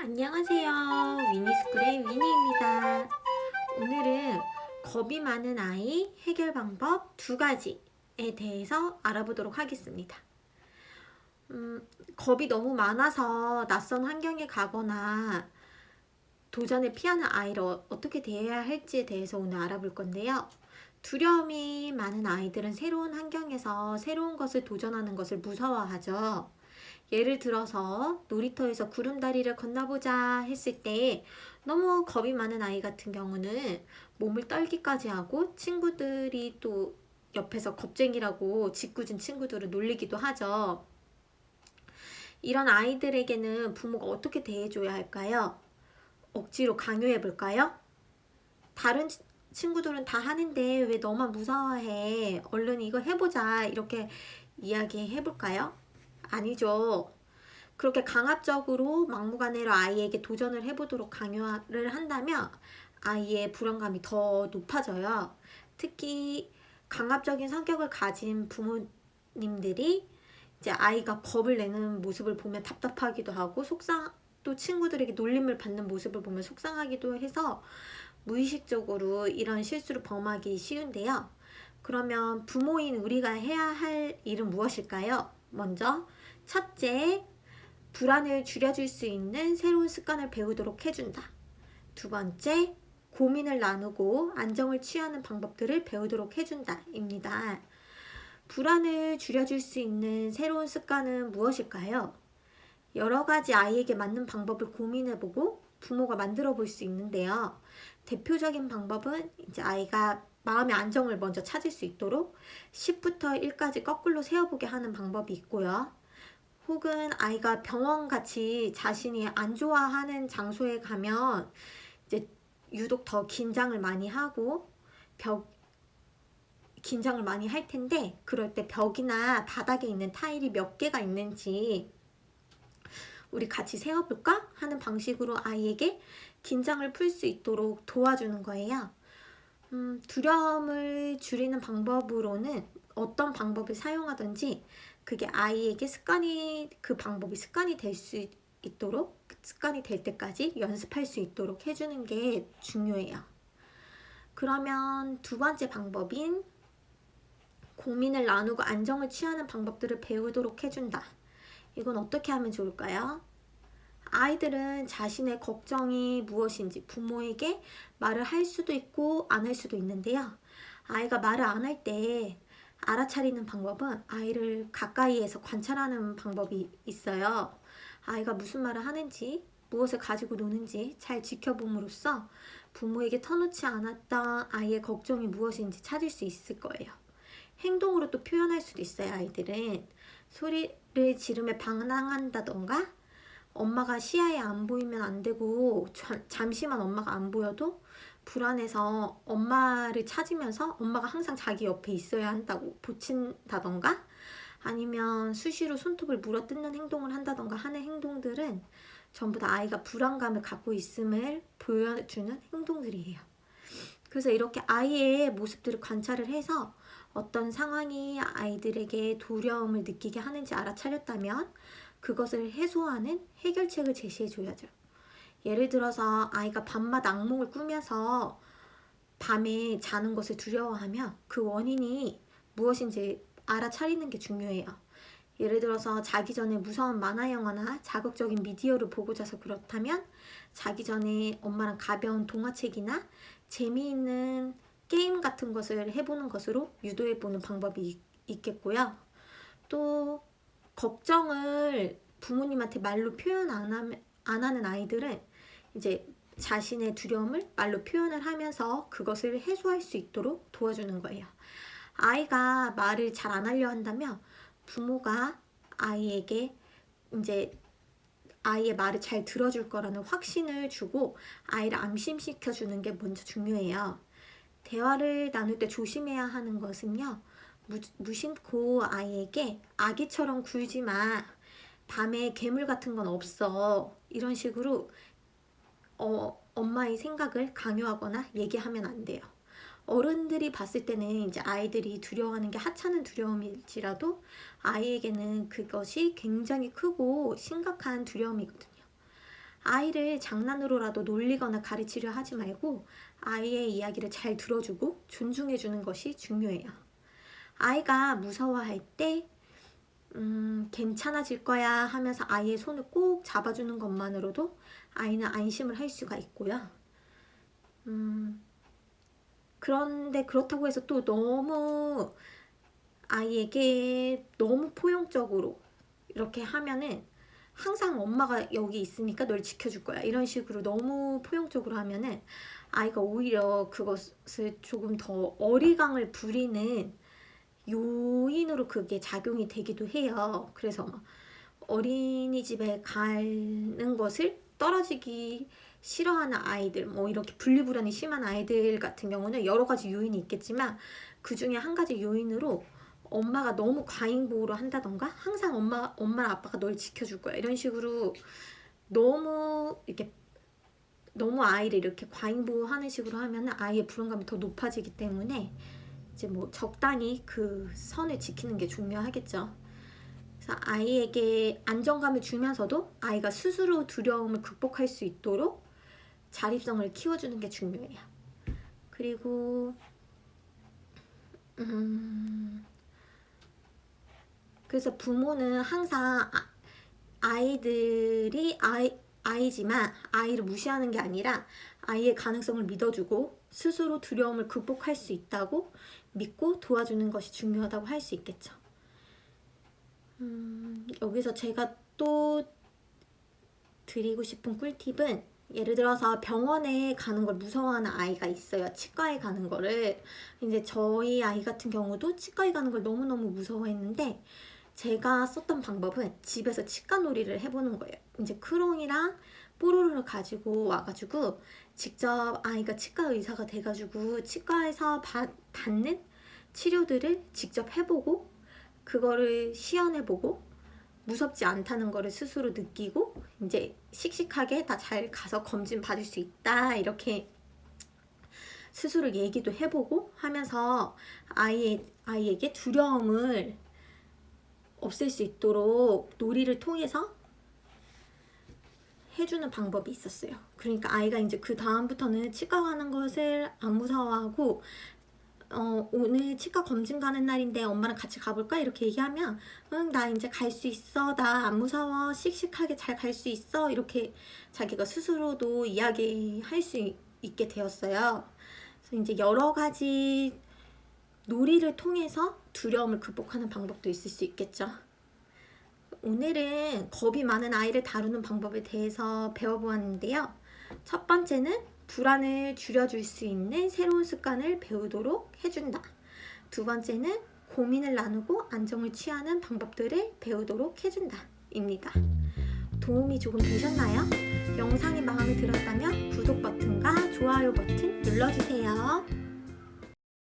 안녕하세요. 위니스쿨의 위니입니다. 오늘은 겁이 많은 아이 해결 방법 2가지에 대해서 알아보도록 하겠습니다. 겁이 너무 많아서 낯선 환경에 가거나 도전을 피하는 아이를 어떻게 대해야 할지에 대해서 오늘 알아볼 건데요. 두려움이 많은 아이들은 새로운 환경에서 새로운 것을 도전하는 것을 무서워하죠. 예를 들어서 놀이터에서 구름다리를 건너보자 했을 때 너무 겁이 많은 아이 같은 경우는 몸을 떨기까지 하고 친구들이 또 옆에서 겁쟁이라고 짓궂은 친구들을 놀리기도 하죠. 이런 아이들에게는 부모가 어떻게 대해줘야 할까요? 억지로 강요해 볼까요? 다른 친구들은 다 하는데 왜 너만 무서워해? 얼른 이거 해보자. 이렇게 이야기해 볼까요? 아니죠. 그렇게 강압적으로 막무가내로 아이에게 도전을 해보도록 강요를 한다면 아이의 불안감이 더 높아져요. 특히 강압적인 성격을 가진 부모님들이 이제 아이가 겁을 내는 모습을 보면 답답하기도 하고 또 친구들에게 놀림을 받는 모습을 보면 속상하기도 해서 무의식적으로 이런 실수를 범하기 쉬운데요. 그러면 부모인 우리가 해야 할 일은 무엇일까요? 먼저 첫째, 불안을 줄여줄 수 있는 새로운 습관을 배우도록 해준다. 두 번째, 고민을 나누고 안정을 취하는 방법들을 배우도록 해준다 입니다. 불안을 줄여줄 수 있는 새로운 습관은 무엇일까요? 여러 가지 아이에게 맞는 방법을 고민해보고 부모가 만들어 볼 수 있는데요. 대표적인 방법은 이제 아이가 마음의 안정을 먼저 찾을 수 있도록 10부터 1까지 거꾸로 세어보게 하는 방법이 있고요. 혹은 아이가 병원같이 자신이 안 좋아하는 장소에 가면 이제 유독 더 긴장을 많이 하고 긴장을 많이 할 텐데, 그럴 때 벽이나 바닥에 있는 타일이 몇 개가 있는지 우리 같이 세어볼까? 하는 방식으로 아이에게 긴장을 풀 수 있도록 도와주는 거예요. 두려움을 줄이는 방법으로는 어떤 방법을 사용하든지 그게 아이에게 그 방법이 습관이 될 수 있도록, 습관이 될 때까지 연습할 수 있도록 해주는 게 중요해요. 그러면 두 번째 방법인 고민을 나누고 안정을 취하는 방법들을 배우도록 해준다. 이건 어떻게 하면 좋을까요? 아이들은 자신의 걱정이 무엇인지 부모에게 말을 할 수도 있고 안 할 수도 있는데요. 아이가 말을 안 할 때 알아차리는 방법은 아이를 가까이에서 관찰하는 방법이 있어요. 아이가 무슨 말을 하는지, 무엇을 가지고 노는지 잘 지켜봄으로써 부모에게 터놓지 않았던 아이의 걱정이 무엇인지 찾을 수 있을 거예요. 행동으로 또 표현할 수도 있어요. 아이들은 소리를 지르며 반항한다던가, 엄마가 시야에 안 보이면 안 되고 잠시만 엄마가 안 보여도 불안해서 엄마를 찾으면서 엄마가 항상 자기 옆에 있어야 한다고 보친다던가, 아니면 수시로 손톱을 물어뜯는 행동을 한다던가 하는 행동들은 전부 다 아이가 불안감을 갖고 있음을 보여주는 행동들이에요. 그래서 이렇게 아이의 모습들을 관찰을 해서 어떤 상황이 아이들에게 두려움을 느끼게 하는지 알아차렸다면 그것을 해소하는 해결책을 제시해줘야죠. 예를 들어서 아이가 밤마다 악몽을 꾸면서 밤에 자는 것을 두려워하면 그 원인이 무엇인지 알아차리는 게 중요해요. 예를 들어서 자기 전에 무서운 만화 영화나 자극적인 미디어를 보고 자서 그렇다면 자기 전에 엄마랑 가벼운 동화책이나 재미있는 게임 같은 것을 해보는 것으로 유도해보는 방법이 있겠고요. 또 걱정을 부모님한테 말로 표현 안 하는 아이들은 이제 자신의 두려움을 말로 표현을 하면서 그것을 해소할 수 있도록 도와주는 거예요. 아이가 말을 잘 안 하려 한다면 부모가 아이에게 이제 아이의 말을 잘 들어줄 거라는 확신을 주고 아이를 안심시켜 주는 게 먼저 중요해요. 대화를 나눌 때 조심해야 하는 것은요, 무심코 아이에게 아기처럼 굴지 마, 밤에 괴물 같은 건 없어, 이런 식으로 엄마의 생각을 강요하거나 얘기하면 안 돼요. 어른들이 봤을 때는 이제 아이들이 두려워하는 게 하찮은 두려움일지라도 아이에게는 그것이 굉장히 크고 심각한 두려움이거든요. 아이를 장난으로라도 놀리거나 가르치려 하지 말고 아이의 이야기를 잘 들어주고 존중해주는 것이 중요해요. 아이가 무서워할 때 괜찮아질 거야 하면서 아이의 손을 꼭 잡아주는 것만으로도 아이는 안심을 할 수가 있고요. 그런데 그렇다고 해서 또 너무 아이에게 너무 포용적으로 이렇게 하면은 항상 엄마가 여기 있으니까 널 지켜줄 거야 이런 식으로 너무 포용적으로 하면은 아이가 오히려 그것을 조금 더 어리광을 부리는 요인으로 그게 작용이 되기도 해요. 그래서 막 어린이집에 가는 것을 떨어지기 싫어하는 아이들, 뭐 이렇게 분리불안이 심한 아이들 같은 경우는 여러 가지 요인이 있겠지만 그 중에 한 가지 요인으로 엄마가 너무 과잉보호를 한다던가 항상 엄마랑 아빠가 널 지켜줄 거야 이런 식으로 너무 아이를 이렇게 과잉보호하는 식으로 하면 아이의 불안감이 더 높아지기 때문에 이제 뭐 적당히 그 선을 지키는 게 중요하겠죠. 그래서 아이에게 안정감을 주면서도 아이가 스스로 두려움을 극복할 수 있도록 자립성을 키워주는 게 중요해요. 그리고 그래서 부모는 항상 아이지만 아이를 무시하는 게 아니라 아이의 가능성을 믿어주고 스스로 두려움을 극복할 수 있다고 믿고 도와주는 것이 중요하다고 할 수 있겠죠. 여기서 제가 또 드리고 싶은 꿀팁은 예를 들어서 병원에 가는 걸 무서워하는 아이가 있어요. 치과에 가는 거를. 이제 저희 아이 같은 경우도 치과에 가는 걸 너무너무 무서워했는데 제가 썼던 방법은 집에서 치과 놀이를 해보는 거예요. 이제 크롱이랑 뽀로로를 가지고 와가지고 직접 아이가 치과 의사가 돼가지고 치과에서 받는 치료들을 직접 해보고 그거를 시연해보고 무섭지 않다는 거를 스스로 느끼고 이제 씩씩하게 다 잘 가서 검진 받을 수 있다 이렇게 스스로 얘기도 해보고 하면서 아이에게 두려움을 없앨 수 있도록 놀이를 통해서 해주는 방법이 있었어요. 그러니까 아이가 이제 그 다음부터는 치과 가는 것을 안 무서워하고 오늘 치과 검진 가는 날인데 엄마랑 같이 가볼까? 이렇게 얘기하면 응, 나 이제 갈 수 있어. 나 안 무서워. 씩씩하게 잘 갈 수 있어. 이렇게 자기가 스스로도 이야기할 수 있게 되었어요. 그래서 이제 여러 가지 놀이를 통해서 두려움을 극복하는 방법도 있을 수 있겠죠. 오늘은 겁이 많은 아이를 다루는 방법에 대해서 배워보았는데요. 첫 번째는 불안을 줄여줄 수 있는 새로운 습관을 배우도록 해준다. 두 번째는 고민을 나누고 안정을 취하는 방법들을 배우도록 해준다 입니다. 도움이 조금 되셨나요? 영상이 마음에 들었다면 구독 버튼과 좋아요 버튼 눌러주세요.